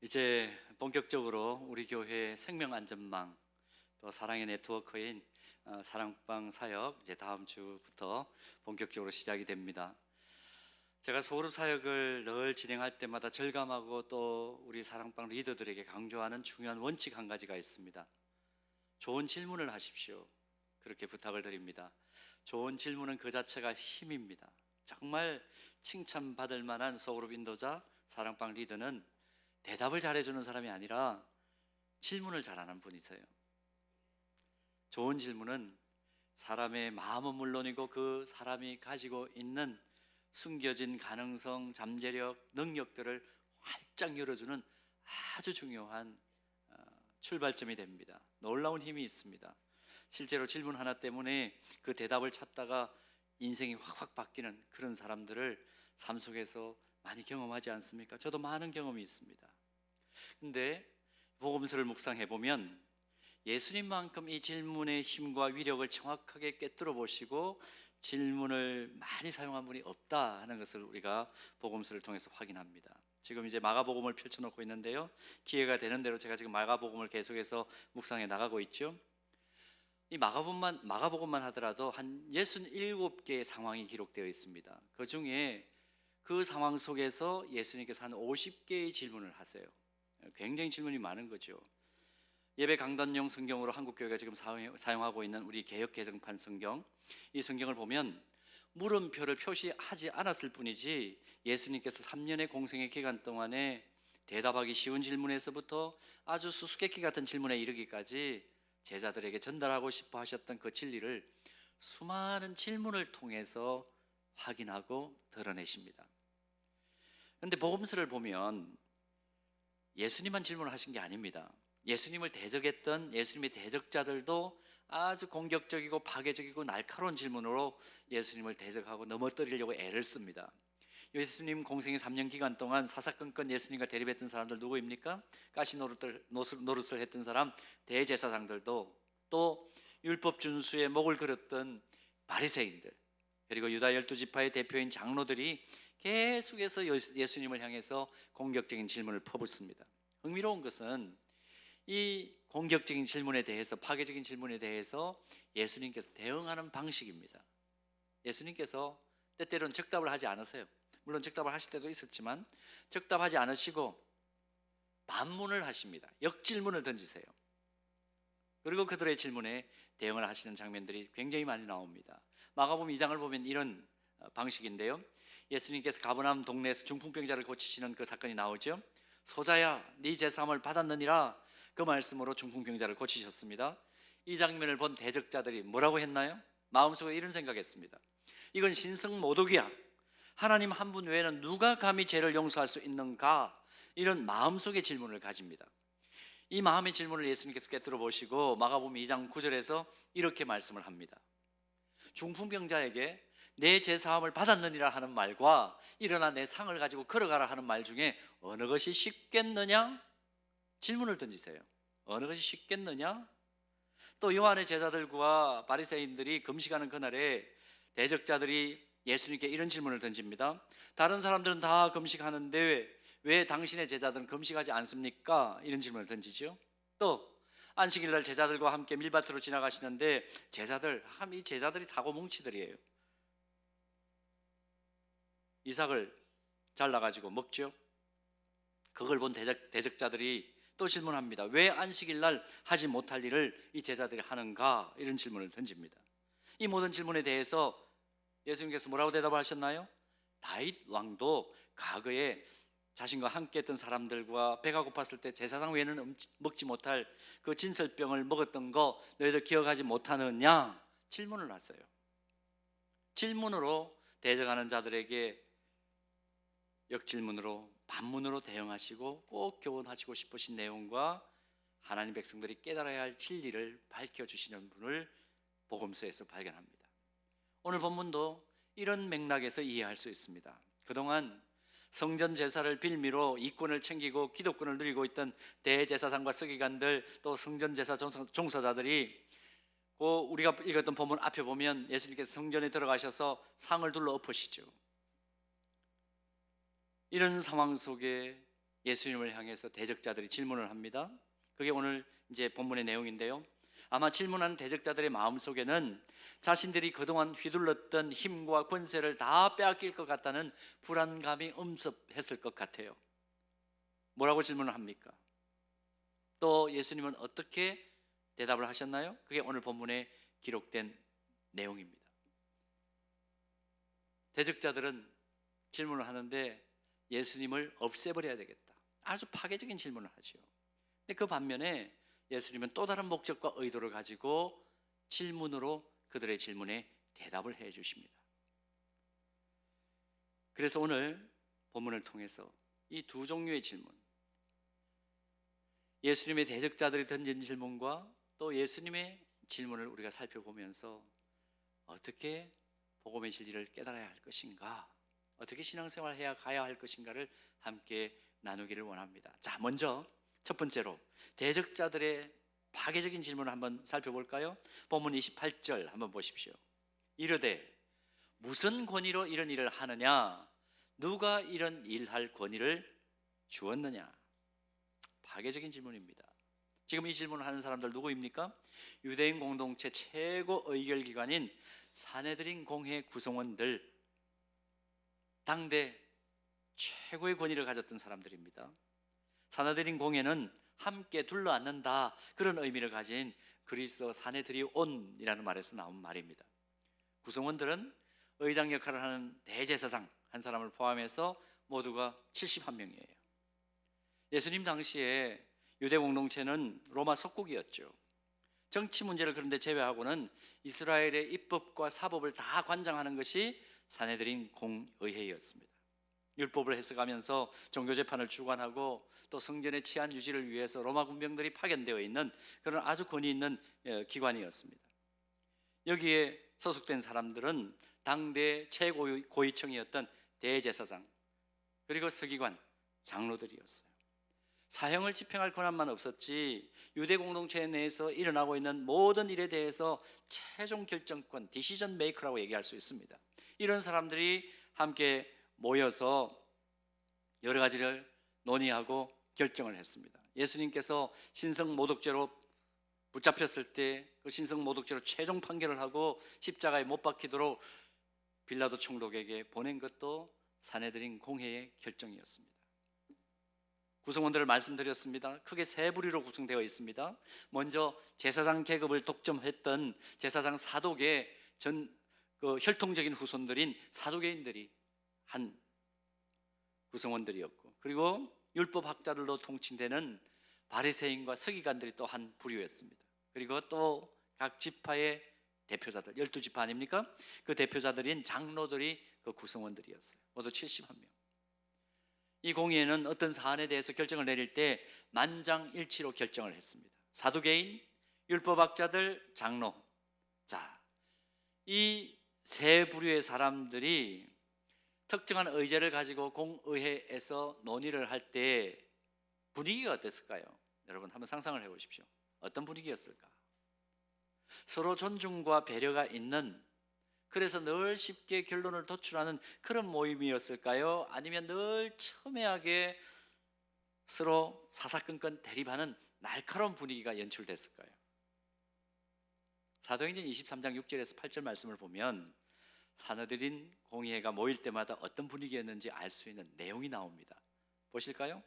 이제 본격적으로 우리 교회 생명안전망 또 사랑의 네트워크인 사랑방 사역 이제 다음 주부터 본격적으로 시작이 됩니다. 제가 소그룹 사역을 늘 진행할 때마다 절감하고 또 우리 사랑방 리더들에게 강조하는 중요한 원칙 한 가지가 있습니다. 좋은 질문을 하십시오. 그렇게 부탁을 드립니다. 좋은 질문은 그 자체가 힘입니다. 정말 칭찬받을 만한 소그룹 인도자, 사랑방 리더는 대답을 잘해주는 사람이 아니라 질문을 잘하는 분이세요. 좋은 질문은 사람의 마음은 물론이고 그 사람이 가지고 있는 숨겨진 가능성, 잠재력, 능력들을 활짝 열어주는 아주 중요한 출발점이 됩니다. 놀라운 힘이 있습니다. 실제로 질문 하나 때문에 그 대답을 찾다가 인생이 확확 바뀌는 그런 사람들을 삶 속에서 많이 경험하지 않습니까? 저도 많은 경험이 있습니다. 근데 복음서를 묵상해 보면 예수님만큼 이 질문의 힘과 위력을 정확하게 꿰뚫어 보시고 질문을 많이 사용한 분이 없다 하는 것을 우리가 복음서를 통해서 확인합니다. 지금 이제 마가복음을 펼쳐놓고 있는데요, 기회가 되는 대로 제가 지금 마가복음을 계속해서 묵상해 나가고 있죠. 이 마가복음만 하더라도 한 67개의 상황이 기록되어 있습니다. 그 중에 그 상황 속에서 예수님께서 한 50개의 질문을 하세요. 굉장히 질문이 많은 거죠. 예배 강단용 성경으로 한국교회가 지금 사용하고 있는 우리 개역개정판 성경, 이 성경을 보면 물음표를 표시하지 않았을 뿐이지 예수님께서 3년의 공생의 기간 동안에 대답하기 쉬운 질문에서부터 아주 수수께끼 같은 질문에 이르기까지 제자들에게 전달하고 싶어 하셨던 그 진리를 수많은 질문을 통해서 확인하고 드러내십니다. 그런데 복음서를 보면 예수님만 질문을 하신 게 아닙니다. 예수님을 대적했던 예수님의 대적자들도 아주 공격적이고 파괴적이고 날카로운 질문으로 예수님을 대적하고 넘어뜨리려고 애를 씁니다. 예수님 공생의 3년 기간 동안 사사건건 예수님과 대립했던 사람들 누구입니까? 가시 노릇을 했던 사람 대제사장들도, 또 율법 준수의 목을 걸었던 바리새인들, 그리고 유다 12지파의 대표인 장로들이 계속해서 예수님을 향해서 공격적인 질문을 퍼붓습니다. 흥미로운 것은 이 공격적인 질문에 대해서, 파괴적인 질문에 대해서 예수님께서 대응하는 방식입니다. 예수님께서 때때로는 적답을 하지 않으세요. 물론 적답을 하실 때도 있었지만 적답하지 않으시고 반문을 하십니다. 역질문을 던지세요. 그리고 그들의 질문에 대응을 하시는 장면들이 굉장히 많이 나옵니다. 마가복음 2장을 보면 이런 방식인데요, 예수님께서 가버나움 동네에서 중풍병자를 고치시는 그 사건이 나오죠. 소자야, 네 제사함을 받았느니라, 그 말씀으로 중풍병자를 고치셨습니다. 이 장면을 본 대적자들이 뭐라고 했나요? 마음속에 이런 생각했습니다. 이건 신성모독이야. 하나님 한 분 외에는 누가 감히 죄를 용서할 수 있는가? 이런 마음속의 질문을 가집니다. 이 마음의 질문을 예수님께서 꿰뚫어 보시고 마가복음 2장 9절에서 이렇게 말씀을 합니다. 중풍병자에게 내 제사함을 받았느니라 하는 말과 일어나 내 상을 가지고 걸어가라 하는 말 중에 어느 것이 쉽겠느냐? 질문을 던지세요. 어느 것이 쉽겠느냐? 또 요한의 제자들과 바리새인들이 금식하는 그날에 대적자들이 예수님께 이런 질문을 던집니다. 다른 사람들은 다 금식하는데 왜 당신의 제자들은 금식하지 않습니까? 이런 질문을 던지죠. 또 안식일날 제자들과 함께 밀밭으로 지나가시는데 이 제자들이 사고뭉치들이에요. 이삭을 잘라가지고 먹죠. 그걸 본 대적자들이 또 질문합니다. 왜 안식일날 하지 못할 일을 이 제자들이 하는가? 이런 질문을 던집니다. 이 모든 질문에 대해서 예수님께서 뭐라고 대답하셨나요? 다윗 왕도 과거에 자신과 함께 했던 사람들과 배가 고팠을 때 제사장 외에는 먹지 못할 그 진설병을 먹었던 거 너희들 기억하지 못하느냐? 질문을 하세요. 질문으로 대적하는 자들에게 역질문으로, 반문으로 대응하시고 꼭 교훈하시고 싶으신 내용과 하나님 백성들이 깨달아야 할 진리를 밝혀주시는 분을 복음서에서 발견합니다. 오늘 본문도 이런 맥락에서 이해할 수 있습니다. 그동안 성전 제사를 빌미로 이권을 챙기고 기득권을 누리고 있던 대제사장과 서기관들, 또 성전 제사 종사자들이 우리가 읽었던 본문 앞에 보면 예수님께서 성전에 들어가셔서 상을 둘러 엎으시죠. 이런 상황 속에 예수님을 향해서 대적자들이 질문을 합니다. 그게 오늘 이제 본문의 내용인데요. 아마 질문하는 대적자들의 마음속에는 자신들이 그동안 휘둘렀던 힘과 권세를 다 빼앗길 것 같다는 불안감이 엄습했을 것 같아요. 뭐라고 질문을 합니까? 또 예수님은 어떻게 대답을 하셨나요? 그게 오늘 본문에 기록된 내용입니다. 대적자들은 질문을 하는데 예수님을 없애버려야 되겠다, 아주 파괴적인 질문을 하죠. 근데 그 반면에 예수님은 또 다른 목적과 의도를 가지고 질문으로 그들의 질문에 대답을 해 주십니다. 그래서 오늘 본문을 통해서 이 두 종류의 질문, 예수님의 대적자들이 던진 질문과 또 예수님의 질문을 우리가 살펴보면서 어떻게 복음의 진리를 깨달아야 할 것인가, 어떻게 신앙생활을 가야 할 것인가를 함께 나누기를 원합니다. 자, 먼저 첫 번째로 대적자들의 파괴적인 질문을 한번 살펴볼까요? 본문 28절 한번 보십시오. 이르되 무슨 권위로 이런 일을 하느냐? 누가 이런 일할 권위를 주었느냐? 파괴적인 질문입니다. 지금 이 질문을 하는 사람들 누구입니까? 유대인 공동체 최고 의결기관인 산헤드린 공회 구성원들, 당대 최고의 권위를 가졌던 사람들입니다. 산헤드린 공회는 함께 둘러앉는다, 그런 의미를 가진 그리스어 산헤드리온이라는 말에서 나온 말입니다. 구성원들은 의장 역할을 하는 대제사장 한 사람을 포함해서 모두가 71명이에요. 예수님 당시에 유대 공동체는 로마 속국이었죠. 정치 문제를 그런데 제외하고는 이스라엘의 입법과 사법을 다 관장하는 것이 산헤드린 공의회였습니다. 율법을 해석하면서 종교재판을 주관하고 또 성전의 치안 유지를 위해서 로마 군병들이 파견되어 있는 그런 아주 권위 있는 기관이었습니다. 여기에 소속된 사람들은 당대 최고위층이었던 대제사장, 그리고 서기관, 장로들이었어요. 사형을 집행할 권한만 없었지 유대 공동체 내에서 일어나고 있는 모든 일에 대해서 최종 결정권, 디시전 메이커라고 얘기할 수 있습니다. 이런 사람들이 함께 모여서 여러 가지를 논의하고 결정을 했습니다. 예수님께서 신성모독죄로 붙잡혔을 때 그 신성모독죄로 최종 판결을 하고 십자가에 못 박히도록 빌라도 총독에게 보낸 것도 산헤드린 공회의 결정이었습니다. 구성원들을 말씀드렸습니다. 크게 세 부류로 구성되어 있습니다. 먼저 제사장 계급을 독점했던 제사장 사독의 혈통적인 후손들인 사두개인들이 한 구성원들이었고, 그리고 율법학자들로 통칭되는 바리새인과 서기관들이 또 한 부류였습니다. 그리고 또 각 지파의 대표자들, 12지파 아닙니까? 그 대표자들인 장로들이 그 구성원들이었어요. 모두 71명. 이 공의회는 어떤 사안에 대해서 결정을 내릴 때 만장일치로 결정을 했습니다. 사두개인, 율법학자들, 장로. 자, 이 세 부류의 사람들이 특정한 의제를 가지고 공의회에서 논의를 할 때 분위기가 어땠을까요? 여러분 한번 상상을 해보십시오. 어떤 분위기였을까? 서로 존중과 배려가 있는, 그래서 늘 쉽게 결론을 도출하는 그런 모임이었을까요? 아니면 늘 첨예하게 서로 사사건건 대립하는 날카로운 분위기가 연출됐을까요? 사도행전 23장 6절에서 8절 말씀을 보면 산헤드린 공의회가 모일 때마다 어떤 분위기였는지 알 수 있는 내용이 나옵니다. 보실까요?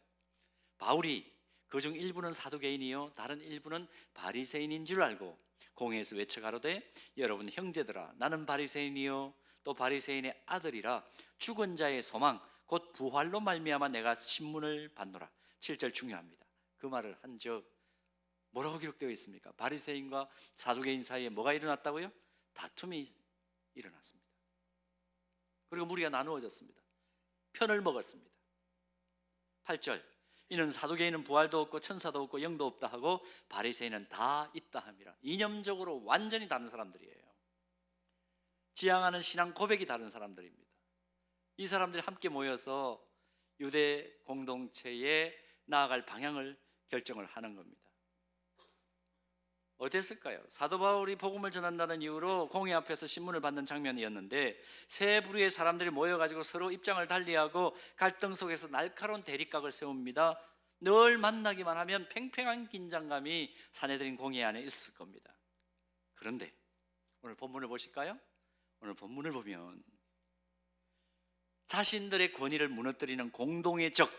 바울이 그중 일부는 사두개인이요 다른 일부는 바리새인인 줄 알고 공회에서 외쳐가로되 여러분 형제들아, 나는 바리새인이요 또 바리새인의 아들이라 죽은 자의 소망 곧 부활로 말미암아 내가 신문을 받노라. 7절 중요합니다. 그 말을 한 적 뭐라고 기록되어 있습니까? 바리새인과 사두개인 사이에 뭐가 일어났다고요? 다툼이 일어났습니다. 그리고 무리가 나누어졌습니다. 편을 먹었습니다. 8절 이는 사두개인은 부활도 없고 천사도 없고 영도 없다 하고 바리새인은 다 있다 함이라. 이념적으로 완전히 다른 사람들이에요. 지향하는 신앙 고백이 다른 사람들입니다. 이 사람들이 함께 모여서 유대 공동체에 나아갈 방향을 결정을 하는 겁니다. 어땠을까요? 사도 바울이 복음을 전한다는 이유로 공회 앞에서 신문을 받는 장면이었는데 세 부류의 사람들이 모여가지고 서로 입장을 달리하고 갈등 속에서 날카로운 대립각을 세웁니다. 늘 만나기만 하면 팽팽한 긴장감이 사내들인 공회 안에 있을 겁니다. 그런데 오늘 본문을 보실까요? 오늘 본문을 보면 자신들의 권위를 무너뜨리는 공동의 적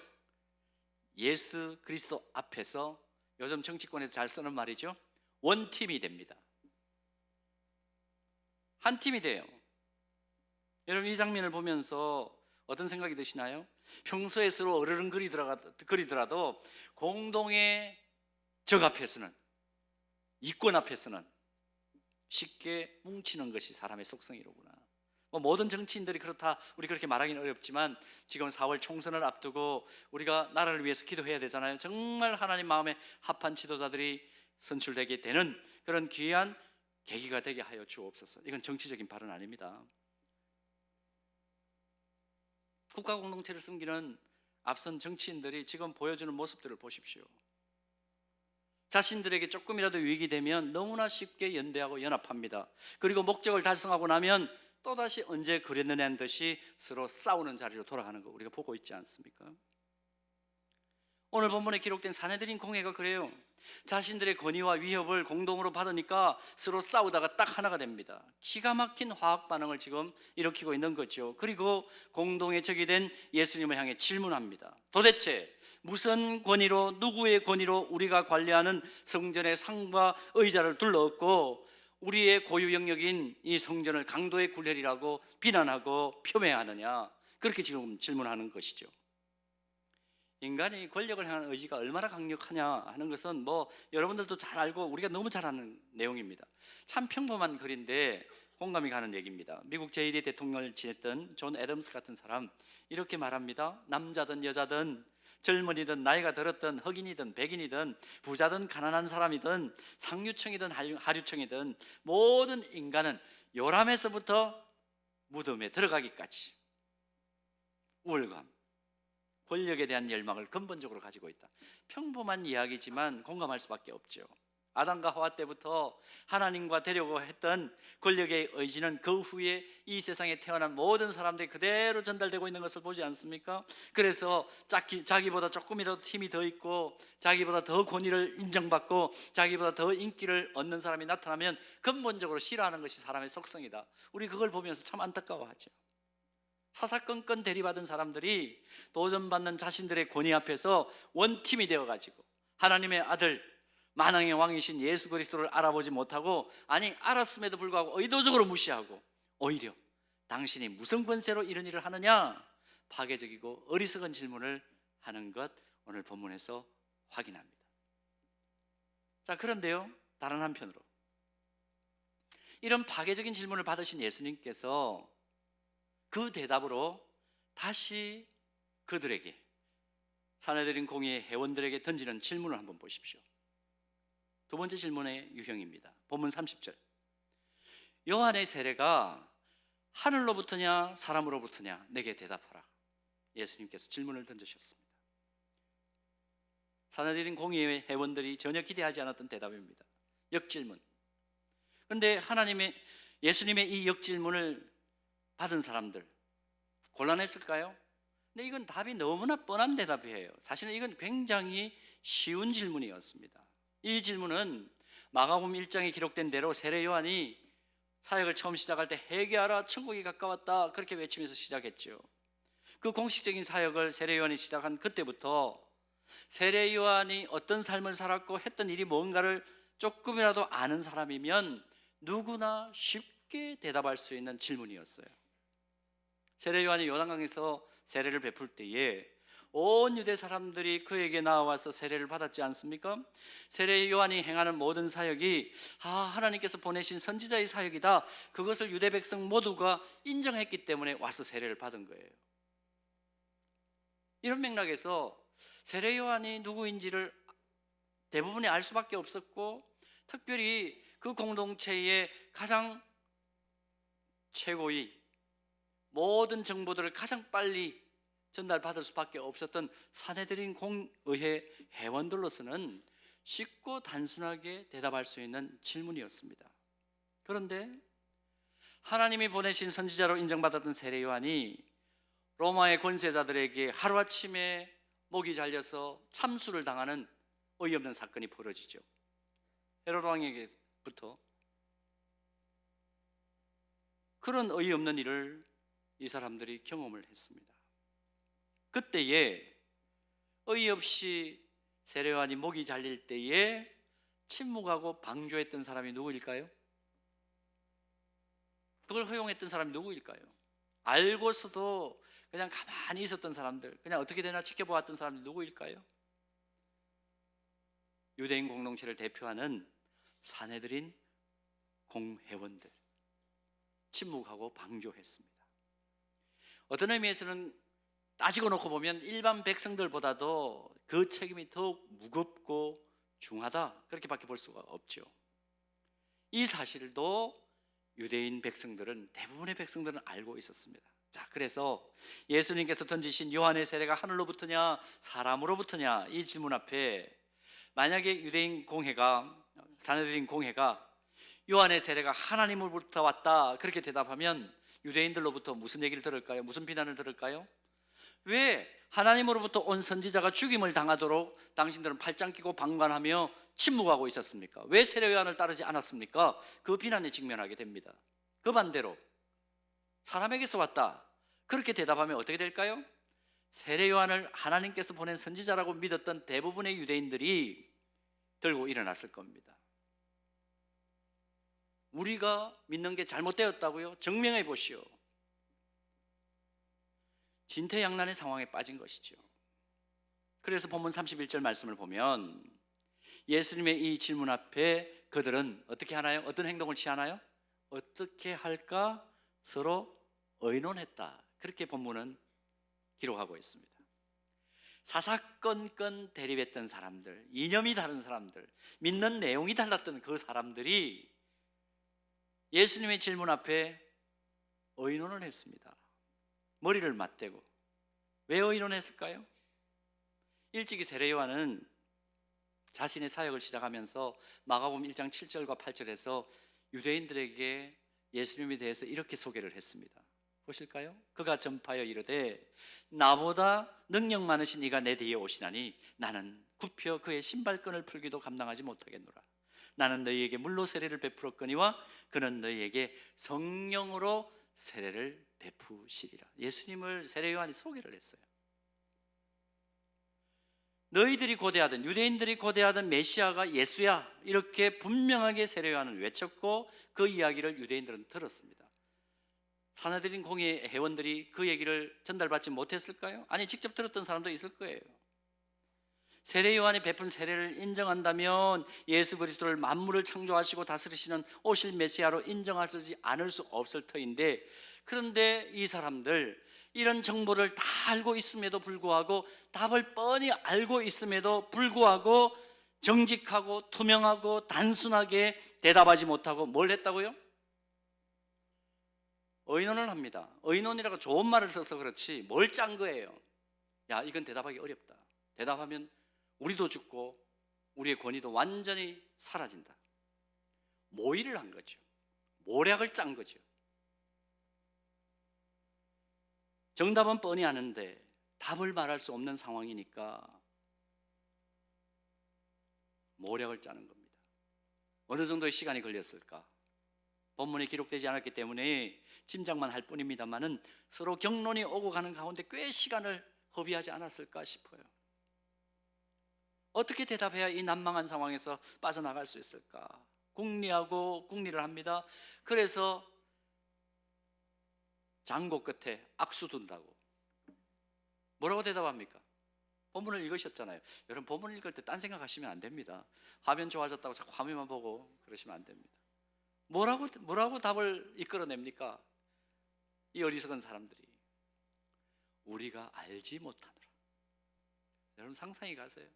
예수 그리스도 앞에서, 요즘 정치권에서 잘 쓰는 말이죠, 원팀이 됩니다. 한 팀이 돼요. 여러분, 이 장면을 보면서 어떤 생각이 드시나요? 평소에 서로 어르렁거리더라도 공동의 적 앞에서는, 이권 앞에서는 쉽게 뭉치는 것이 사람의 속성이로구나. 모든 정치인들이 그렇다, 우리 그렇게 말하기는 어렵지만 지금 4월 총선을 앞두고 우리가 나라를 위해서 기도해야 되잖아요. 정말 하나님 마음에 합한 지도자들이 선출되게 되는 그런 귀한 계기가 되게 하여 주옵소서. 이건 정치적인 발언 아닙니다. 국가 공동체를 섬기는 앞선 정치인들이 지금 보여주는 모습들을 보십시오. 자신들에게 조금이라도 유익이 되면 너무나 쉽게 연대하고 연합합니다. 그리고 목적을 달성하고 나면 또다시 언제 그랬느냐는 듯이 서로 싸우는 자리로 돌아가는 거 우리가 보고 있지 않습니까? 오늘 본문에 기록된 사내들인 공회가 그래요. 자신들의 권위와 위협을 공동으로 받으니까 서로 싸우다가 딱 하나가 됩니다. 기가 막힌 화학 반응을 지금 일으키고 있는 거죠. 그리고 공동의 적이 된 예수님을 향해 질문합니다. 도대체 무슨 권위로, 누구의 권위로 우리가 관리하는 성전의 상과 의자를 둘러엎고 우리의 고유 영역인 이 성전을 강도의 굴레리라고 비난하고 표명하느냐, 그렇게 지금 질문하는 것이죠. 인간이 권력을 향한 의지가 얼마나 강력하냐 하는 것은 여러분들도 잘 알고 우리가 너무 잘 아는 내용입니다. 참 평범한 글인데 공감이 가는 얘기입니다. 미국 제1위 대통령을 지냈던 존 애덤스 같은 사람, 이렇게 말합니다. 남자든 여자든 젊은이든 나이가 들었든 흑인이든 백인이든 부자든 가난한 사람이든 상류층이든 하류층이든 모든 인간은 요람에서부터 무덤에 들어가기까지 우울감, 권력에 대한 열망을 근본적으로 가지고 있다. 평범한 이야기지만 공감할 수밖에 없죠. 아담과 하와 때부터 하나님과 되려고 했던 권력의 의지는 그 후에 이 세상에 태어난 모든 사람들이 그대로 전달되고 있는 것을 보지 않습니까? 그래서 자기보다 조금이라도 힘이 더 있고 자기보다 더 권위를 인정받고 자기보다 더 인기를 얻는 사람이 나타나면 근본적으로 싫어하는 것이 사람의 속성이다. 우리 그걸 보면서 참 안타까워하죠. 사사건건 대리받은 사람들이 도전받는 자신들의 권위 앞에서 원팀이 되어가지고 하나님의 아들, 만왕의 왕이신 예수 그리스도를 알아보지 못하고, 아니 알았음에도 불구하고 의도적으로 무시하고, 오히려 당신이 무슨 권세로 이런 일을 하느냐, 파괴적이고 어리석은 질문을 하는 것 오늘 본문에서 확인합니다. 자, 그런데요, 다른 한편으로 이런 파괴적인 질문을 받으신 예수님께서 그 대답으로 다시 그들에게, 사내들인 공의의 회원들에게 던지는 질문을 한번 보십시오. 두 번째 질문의 유형입니다. 본문 30절. 요한의 세례가 하늘로부터냐 사람으로부터냐 내게 대답하라. 예수님께서 질문을 던지셨습니다. 사내들인 공의의 회원들이 전혀 기대하지 않았던 대답입니다. 역질문. 그런데 예수님의 이 역질문을 받은 사람들 곤란했을까요? 근데 이건 답이 너무나 뻔한 대답이에요. 사실은 이건 굉장히 쉬운 질문이었습니다. 이 질문은 마가복음 1장에 기록된 대로 세례 요한이 사역을 처음 시작할 때 회개하라 천국이 가까웠다 그렇게 외치면서 시작했죠. 그 공식적인 사역을 세례 요한이 시작한 그때부터 세례 요한이 어떤 삶을 살았고 했던 일이 뭔가를 조금이라도 아는 사람이면 누구나 쉽게 대답할 수 있는 질문이었어요. 세례 요한이 요단강에서 세례를 베풀 때에 온 유대 사람들이 그에게 나와서 세례를 받았지 않습니까? 세례 요한이 행하는 모든 사역이 하나님께서 보내신 선지자의 사역이다, 그것을 유대 백성 모두가 인정했기 때문에 와서 세례를 받은 거예요. 이런 맥락에서 세례 요한이 누구인지를 대부분이 알 수밖에 없었고, 특별히 그 공동체의 가장 최고의 모든 정보들을 가장 빨리 전달받을 수밖에 없었던 사내들인 공의회 회원들로서는 쉽고 단순하게 대답할 수 있는 질문이었습니다. 그런데 하나님이 보내신 선지자로 인정받았던 세례 요한이 로마의 권세자들에게 하루아침에 목이 잘려서 참수를 당하는 어이없는 사건이 벌어지죠. 헤로드 왕에게부터 그런 어이없는 일을 이 사람들이 경험을 했습니다. 그때에 어이없이 세례 요한이 목이 잘릴 때에 침묵하고 방조했던 사람이 누구일까요? 그걸 허용했던 사람이 누구일까요? 알고서도 그냥 가만히 있었던 사람들, 그냥 어떻게 되나 지켜보았던 사람이 누구일까요? 유대인 공동체를 대표하는 사내들인 공회원들, 침묵하고 방조했습니다. 어떤 의미에서는 따지고 놓고 보면 일반 백성들보다도 그 책임이 더욱 무겁고 중하다, 그렇게밖에 볼 수가 없죠. 이 사실도 유대인 백성들은, 대부분의 백성들은 알고 있었습니다. 자, 그래서 예수님께서 던지신 요한의 세례가 하늘로부터냐 사람으로부터냐 이 질문 앞에 만약에 유대인 공회가, 사내들인 공회가 요한의 세례가 하나님으로부터 왔다 그렇게 대답하면 유대인들로부터 무슨 얘기를 들을까요? 무슨 비난을 들을까요? 왜 하나님으로부터 온 선지자가 죽임을 당하도록 당신들은 팔짱 끼고 방관하며 침묵하고 있었습니까? 왜 세례 요한을 따르지 않았습니까? 그 비난에 직면하게 됩니다. 그 반대로 사람에게서 왔다 그렇게 대답하면 어떻게 될까요? 세례 요한을 하나님께서 보낸 선지자라고 믿었던 대부분의 유대인들이 들고 일어났을 겁니다. 우리가 믿는 게 잘못되었다고요? 증명해 보시오. 진퇴양난의 상황에 빠진 것이죠. 그래서 본문 31절 말씀을 보면 예수님의 이 질문 앞에 그들은 어떻게 하나요? 어떤 행동을 취하나요? 어떻게 할까 서로 의논했다, 그렇게 본문은 기록하고 있습니다. 사사건건 대립했던 사람들, 이념이 다른 사람들, 믿는 내용이 달랐던 그 사람들이 예수님의 질문 앞에 의논을 했습니다. 머리를 맞대고. 왜 의논했을까요? 일찍이 세례 요한은 자신의 사역을 시작하면서 마가복음 1장 7절과 8절에서 유대인들에게 예수님에 대해서 이렇게 소개를 했습니다. 보실까요? 그가 전파하여 이르되 나보다 능력 많으신 이가 내 뒤에 오시나니 나는 굽혀 그의 신발끈을 풀기도 감당하지 못하겠노라. 나는 너희에게 물로 세례를 베풀었거니와 그는 너희에게 성령으로 세례를 베푸시리라. 예수님을 세례 요한이 소개를 했어요. 너희들이 고대하던, 유대인들이 고대하던 메시아가 예수야, 이렇게 분명하게 세례 요한은 외쳤고 그 이야기를 유대인들은 들었습니다. 사내들인 공의 회원들이 그 얘기를 전달받지 못했을까요? 아니, 직접 들었던 사람도 있을 거예요. 세례 요한이 베푼 세례를 인정한다면 예수 그리스도를 만물을 창조하시고 다스리시는 오실 메시아로 인정하지 않을 수 없을 터인데, 그런데 이 사람들 이런 정보를 다 알고 있음에도 불구하고, 답을 뻔히 알고 있음에도 불구하고 정직하고 투명하고 단순하게 대답하지 못하고 뭘 했다고요? 의논을 합니다. 의논이라고 좋은 말을 써서 그렇지 뭘 짠 거예요? 야, 이건 대답하기 어렵다. 대답하면 우리도 죽고 우리의 권위도 완전히 사라진다. 모의를 한 거죠. 모략을 짠 거죠. 정답은 뻔히 아는데 답을 말할 수 없는 상황이니까 모략을 짜는 겁니다. 어느 정도의 시간이 걸렸을까? 본문에 기록되지 않았기 때문에 짐작만 할 뿐입니다만은 서로 격론이 오고 가는 가운데 꽤 시간을 허비하지 않았을까 싶어요. 어떻게 대답해야 이 난망한 상황에서 빠져나갈 수 있을까? 궁리하고 궁리를 합니다. 그래서 장고 끝에 악수 둔다고. 뭐라고 대답합니까? 본문을 읽으셨잖아요. 여러분, 본문을 읽을 때 딴 생각하시면 안 됩니다. 화면 좋아졌다고 자꾸 화면만 보고 그러시면 안 됩니다. 뭐라고 답을 이끌어냅니까? 이 어리석은 사람들이 우리가 알지 못하노라. 여러분, 상상이 가세요.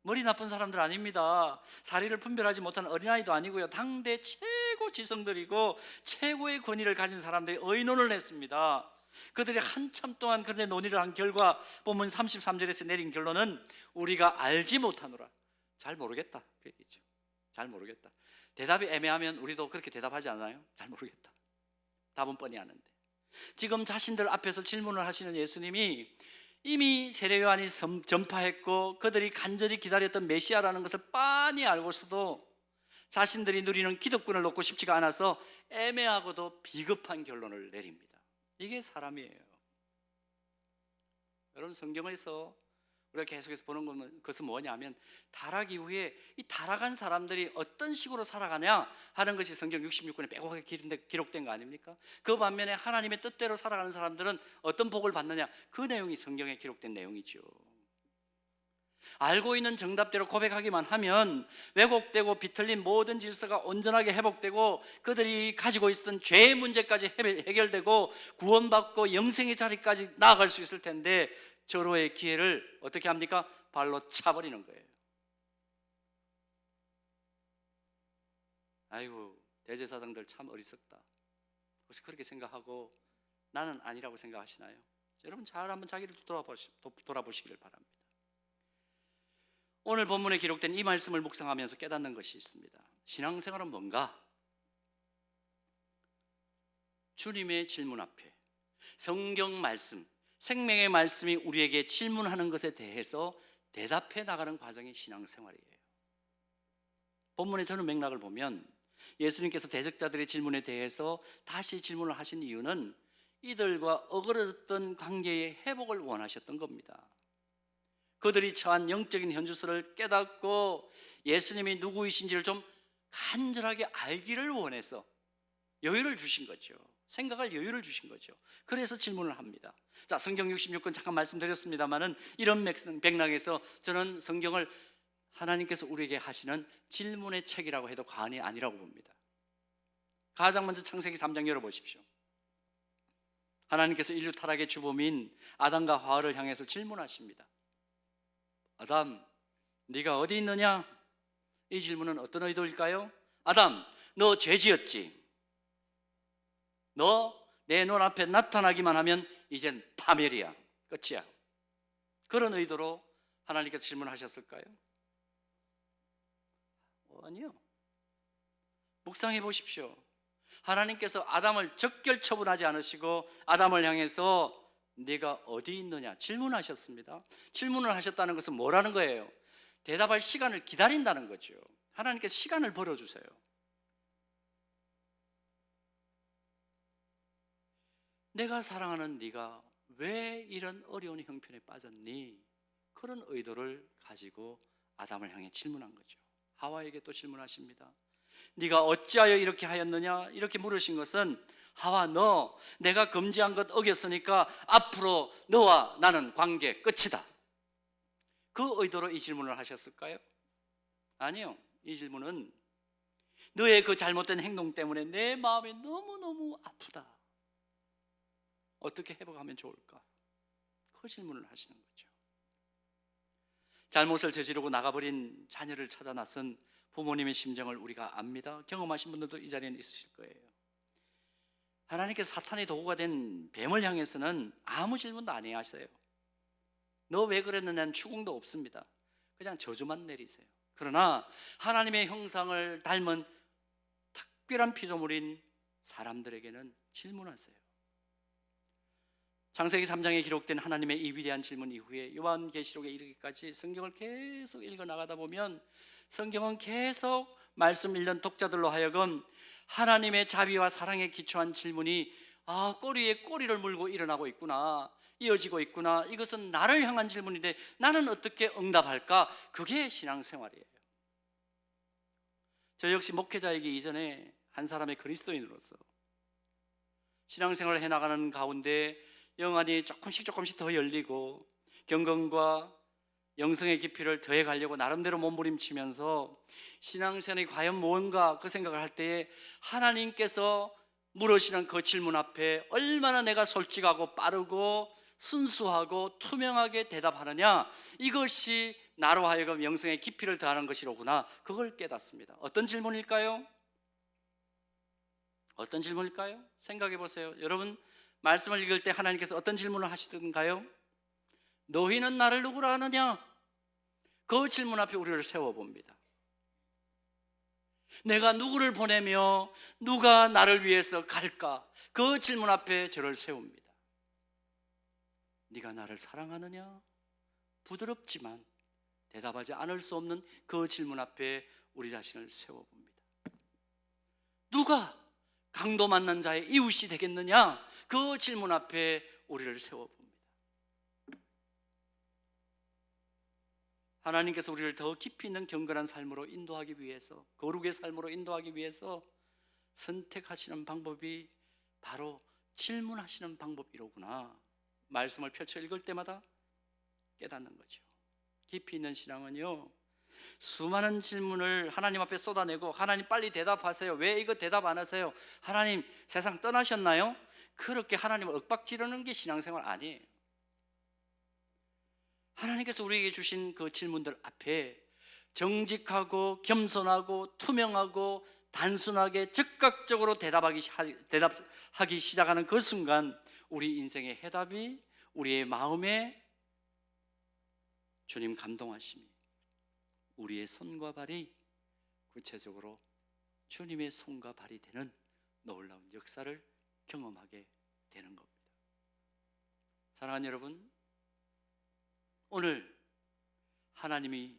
머리 나쁜 사람들 아닙니다. 사리를 분별하지 못하는 어린아이도 아니고요. 당대 최고 지성들이고 최고의 권위를 가진 사람들이 의논을 했습니다. 그들이 한참 동안 그런데 논의를 한 결과 본문 33절에서 내린 결론은 우리가 알지 못하노라. 잘 모르겠다 그 얘기죠. 잘 모르겠다. 대답이 애매하면 우리도 그렇게 대답하지 않아요? 잘 모르겠다. 답은 뻔히 아는데. 지금 자신들 앞에서 질문을 하시는 예수님이 이미 세례 요한이 전파했고 그들이 간절히 기다렸던 메시아라는 것을 빤히 알고서도 자신들이 누리는 기득권을 놓고 싶지가 않아서 애매하고도 비겁한 결론을 내립니다. 이게 사람이에요. 여러분, 성경에서 우리가 계속해서 보는 것은 뭐냐면 타락 이후에 이 타락한 사람들이 어떤 식으로 살아가냐 하는 것이 성경 66권에 빼곡하게 기록된 거 아닙니까? 그 반면에 하나님의 뜻대로 살아가는 사람들은 어떤 복을 받느냐, 그 내용이 성경에 기록된 내용이죠. 알고 있는 정답대로 고백하기만 하면 왜곡되고 비틀린 모든 질서가 온전하게 회복되고 그들이 가지고 있었던 죄의 문제까지 해결되고 구원받고 영생의 자리까지 나아갈 수 있을 텐데 절호의 기회를 어떻게 합니까? 발로 차버리는 거예요. 아이고, 대제사장들 참 어리석다. 혹시 그렇게 생각하고 나는 아니라고 생각하시나요? 여러분, 잘 한번 자기를 돌아보시기를 바랍니다. 오늘 본문에 기록된 이 말씀을 묵상하면서 깨닫는 것이 있습니다. 신앙생활은 뭔가? 주님의 질문 앞에 성경 말씀, 생명의 말씀이 우리에게 질문하는 것에 대해서 대답해 나가는 과정이 신앙생활이에요. 본문의 저는 맥락을 보면 예수님께서 대적자들의 질문에 대해서 다시 질문을 하신 이유는 이들과 어그러졌던 관계의 회복을 원하셨던 겁니다. 그들이 처한 영적인 현주소를 깨닫고 예수님이 누구이신지를 좀 간절하게 알기를 원해서 여유를 주신 거죠. 생각할 여유를 주신 거죠. 그래서 질문을 합니다. 자, 성경 66권 잠깐 말씀드렸습니다만은 이런 맥락에서 저는 성경을 하나님께서 우리에게 하시는 질문의 책이라고 해도 과언이 아니라고 봅니다. 가장 먼저 창세기 3장 열어보십시오. 하나님께서 인류 타락의 주범인 아담과 하와를 향해서 질문하십니다. 아담, 네가 어디 있느냐? 이 질문은 어떤 의도일까요? 아담, 너 죄 지었지? 너 내 눈앞에 나타나기만 하면 이젠 파멸이야, 끝이야. 그런 의도로 하나님께서 질문하셨을까요? 아니요. 묵상해 보십시오. 하나님께서 아담을 적결 처분하지 않으시고 아담을 향해서 네가 어디 있느냐 질문하셨습니다. 질문을 하셨다는 것은 뭐라는 거예요? 대답할 시간을 기다린다는 거죠. 하나님께서 시간을 벌어주세요. 내가 사랑하는 네가 왜 이런 어려운 형편에 빠졌니? 그런 의도를 가지고 아담을 향해 질문한 거죠. 하와에게 또 질문하십니다. 네가 어찌하여 이렇게 하였느냐? 이렇게 물으신 것은 하와, 너 내가 금지한 것 어겼으니까 앞으로 너와 나는 관계 끝이다. 그 의도로 이 질문을 하셨을까요? 아니요. 이 질문은 너의 그 잘못된 행동 때문에 내 마음이 너무너무 아프다. 어떻게 회복하면 좋을까? 그 질문을 하시는 거죠. 잘못을 저지르고 나가버린 자녀를 찾아 나선 부모님의 심정을 우리가 압니다. 경험하신 분들도 이 자리에 있으실 거예요. 하나님께서 사탄의 도구가 된 뱀을 향해서는 아무 질문도 안 해야 하세요. 너 왜 그랬느냐는 추궁도 없습니다. 그냥 저주만 내리세요. 그러나 하나님의 형상을 닮은 특별한 피조물인 사람들에게는 질문하세요. 창세기 3장에 기록된 하나님의 이 위대한 질문 이후에 요한계시록에 이르기까지 성경을 계속 읽어나가다 보면 성경은 계속 말씀 읽는 독자들로 하여금 하나님의 자비와 사랑에 기초한 질문이 꼬리에 꼬리를 물고 일어나고 있구나, 이어지고 있구나, 이것은 나를 향한 질문인데 나는 어떻게 응답할까? 그게 신앙생활이에요. 저 역시 목회자이기 이전에 한 사람의 그리스도인으로서 신앙생활을 해나가는 가운데 영안이 조금씩 더 열리고 경건과 영성의 깊이를 더해가려고 나름대로 몸부림치면서 신앙생활이 과연 뭔가 그 생각을 할 때에 하나님께서 물으시는 그 질문 앞에 얼마나 내가 솔직하고 빠르고 순수하고 투명하게 대답하느냐, 이것이 나로 하여금 영성의 깊이를 더하는 것이로구나, 그걸 깨닫습니다. 어떤 질문일까요? 어떤 질문일까요? 생각해 보세요. 여러분, 말씀을 읽을 때 하나님께서 어떤 질문을 하시던가요? 너희는 나를 누구라 하느냐? 그 질문 앞에 우리를 세워봅니다. 내가 누구를 보내며 누가 나를 위해서 갈까? 그 질문 앞에 저를 세웁니다. 네가 나를 사랑하느냐? 부드럽지만 대답하지 않을 수 없는 그 질문 앞에 우리 자신을 세워봅니다. 누가 강도 만난 자의 이웃이 되겠느냐? 그 질문 앞에 우리를 세워봅니다. 하나님께서 우리를 더 깊이 있는 경건한 삶으로 인도하기 위해서, 거룩의 삶으로 인도하기 위해서 선택하시는 방법이 바로 질문하시는 방법이로구나. 말씀을 펼쳐 읽을 때마다 깨닫는 거죠. 깊이 있는 신앙은요, 수많은 질문을 하나님 앞에 쏟아내고 하나님 빨리 대답하세요. 왜 이거 대답 안 하세요? 하나님 세상 떠나셨나요? 그렇게 하나님을 윽박지르는 게 신앙생활 아니에요. 하나님께서 우리에게 주신 그 질문들 앞에 정직하고 겸손하고 투명하고 단순하게 즉각적으로 대답하기 시작하는 그 순간 우리 인생의 해답이 우리의 마음에 주님 감동하심이 우리의 손과 발이 구체적으로 주님의 손과 발이 되는 놀라운 역사를 경험하게 되는 겁니다. 사랑하는 여러분, 오늘 하나님이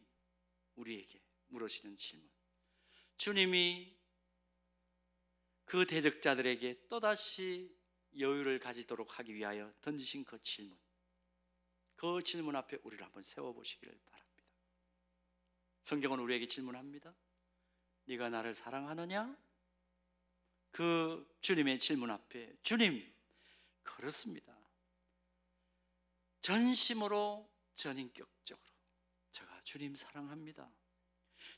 우리에게 물으시는 질문, 주님이 그 대적자들에게 또다시 여유를 가지도록 하기 위하여 던지신 그 질문, 그 질문 앞에 우리를 한번 세워보시기를 바랍니다. 성경은 우리에게 질문합니다. 네가 나를 사랑하느냐? 그 주님의 질문 앞에 주님, 그렇습니다. 전심으로 전인격적으로 제가 주님 사랑합니다.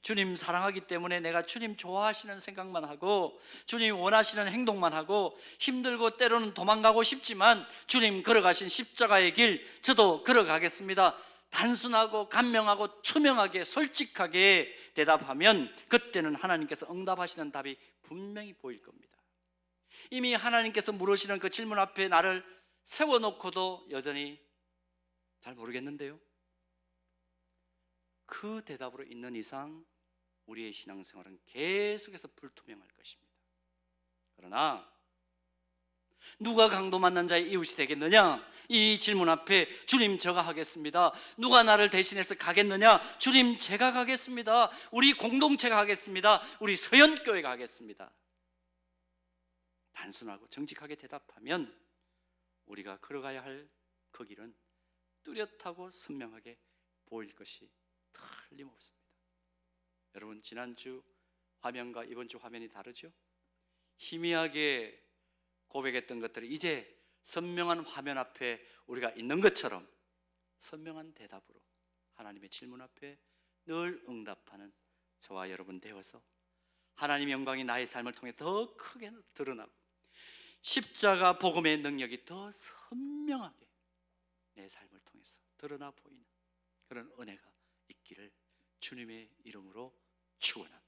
주님 사랑하기 때문에 내가 주님 좋아하시는 생각만 하고 주님 원하시는 행동만 하고 힘들고 때로는 도망가고 싶지만 주님 걸어가신 십자가의 길 저도 걸어가겠습니다. 단순하고 간명하고 투명하게 솔직하게 대답하면 그때는 하나님께서 응답하시는 답이 분명히 보일 겁니다. 이미 하나님께서 물으시는 그 질문 앞에 나를 세워놓고도 여전히 잘 모르겠는데요, 그 대답으로 있는 이상 우리의 신앙생활은 계속해서 불투명할 것입니다. 그러나 누가 강도 만난 자의 이웃이 되겠느냐? 이 질문 앞에 주님 제가 하겠습니다. 누가 나를 대신해서 가겠느냐? 주님 제가 가겠습니다. 우리 공동체가 하겠습니다. 우리 서연교회가 하겠습니다. 단순하고 정직하게 대답하면 우리가 걸어가야 할 그 길은 뚜렷하고 선명하게 보일 것이 틀림없습니다. 여러분, 지난주 화면과 이번 주 화면이 다르죠? 희미하게 고백했던 것들이 이제 선명한 화면 앞에 우리가 있는 것처럼 선명한 대답으로 하나님의 질문 앞에 늘 응답하는 저와 여러분 되어서 하나님의 영광이 나의 삶을 통해 더 크게 드러나고 십자가 복음의 능력이 더 선명하게 내 삶을 통해서 드러나 보이는 그런 은혜가 있기를 주님의 이름으로 축원합니다.